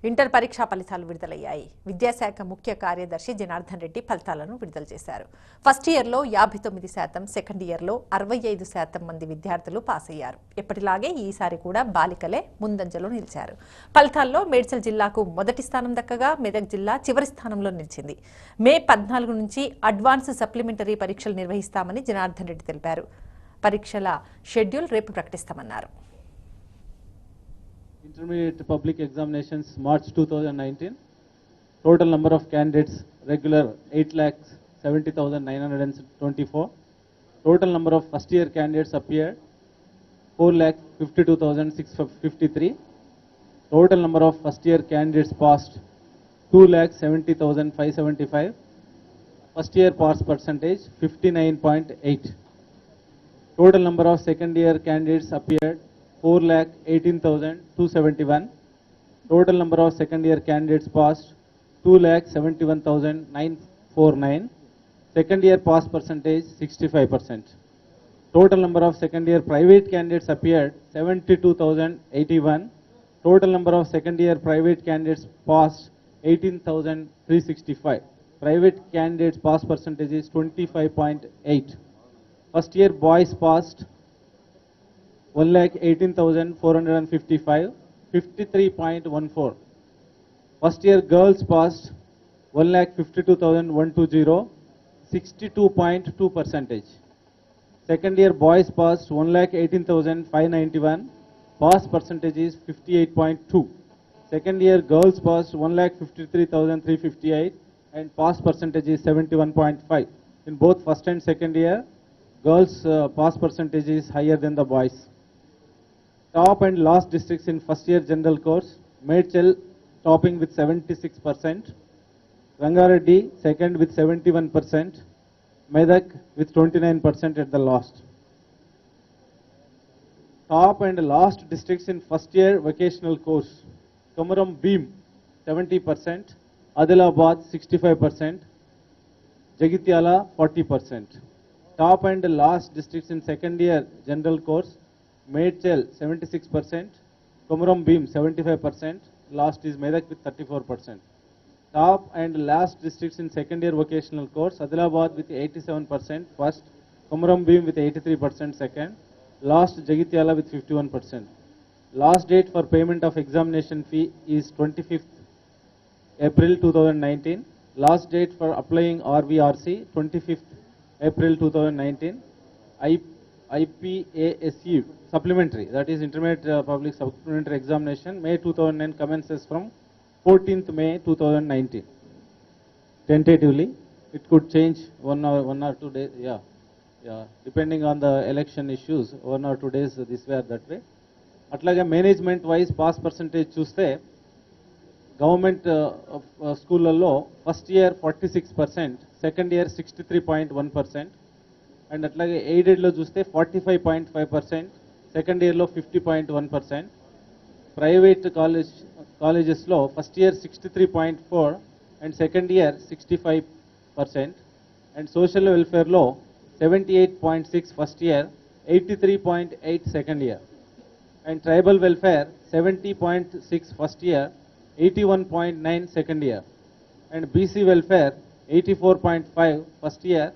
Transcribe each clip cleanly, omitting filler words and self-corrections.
Inter పరీక్షా ఫలితాలు విడుదలయ్యాయి. విద్యాశాఖ ముఖ్య కార్యదర్శి జనార్దన్ రెడ్డి ఫలితాలను విడుదల చేశారు. ఫస్ట్ ఇయర్లో 59%, సెకండ్ ఇయర్లో 65% మంది విద్యార్థులు పాస్ అయ్యారు. ఎప్పటిలాగే ఈసారి కూడా బాలికలే ముందంజలో నిలిచారు. ఫలితాల్లో మేడ్చల్ జిల్లాకు మొదటి స్థానం దక్కగా మెదక్ జిల్లా చివరి స్థానంలో నిలిచింది. మే 14 నుంచి అడ్వాన్స్ సప్లిమెంటరీ పరీక్షలు నిర్వహిస్తామని జనార్దన్ రెడ్డి తెలిపారు. పరీక్షల షెడ్యూల్ రేపు ప్రకటిస్తామన్నారు. Intermediate public examinations March 2019. Total number of candidates regular 8,70,924. Total number of first year candidates appeared 4,52,653. Total number of first year candidates passed 2,70,575. First year pass percentage 59.8. Total number of second year candidates appeared 4,18,271. Total number of second year candidates passed 2,71,949. Second year pass percentage 65%. Total number of second year private candidates appeared 72,081. Total number of second year private candidates passed 18,365. Private candidates pass percentage is 25.8. First year boys passed 1,18,455, 53.14. First year girls passed 1,52,120, 62.2%. Second year boys passed 1,18,591, pass percentage is 58.2. Second year girls passed 1,53,358 and pass percentage is 71.5. In both first and second year, girls pass percentage is higher than the boys. Top and last districts in first year general course: Medchal topping with 76%, Rangareddy second with 71%, Medak with 29% at the last. Top and last districts in first year vocational course: Komaram Beam 70%, Adilabad 65%, Jagityala 40%. Top and last districts in second year general course: Medchal 76%, Komaram Beam 75%, last is Medak with 34%. Top and last districts in second year vocational course: Adilabad with 87% first, Komaram Beam with 83% second, last Jagityala with 51%. Last date for payment of examination fee is 25th April 2019. Last date for applying RVRC 25th April 2019. IPASU supplementary, that is intermediate public supplementary examination, May 2009 commences from 14th May 2019. Tentatively, it could change one or 2 days, depending on the election issues, 1 or 2 days this way or that way. అట్లాగే management wise pass percentage చూస్తే government స్కూళ్ళల్లో first year 46%, second year 63.1%, and అట్లాగే ఎయిడెడ్లో చూస్తే 45.5%, second ఇయర్లో 50.1%. Private కాలేజెస్లో first year 63.4 and second year 65%, and social వెల్ఫేర్లో 78.6 first year, 83.8 second year, and tribal welfare 70.6 first year, 81.9 second year, and BC welfare 84.5 first year,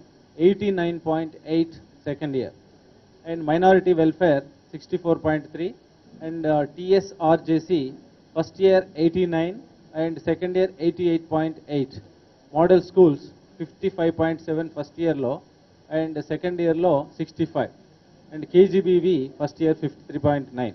89.8 second year, and minority welfare 64.3, and TSRJC first year 89 and second year 88.8. Model schools 55.7 first year low and second year low 65, and KGBV first year 53.9.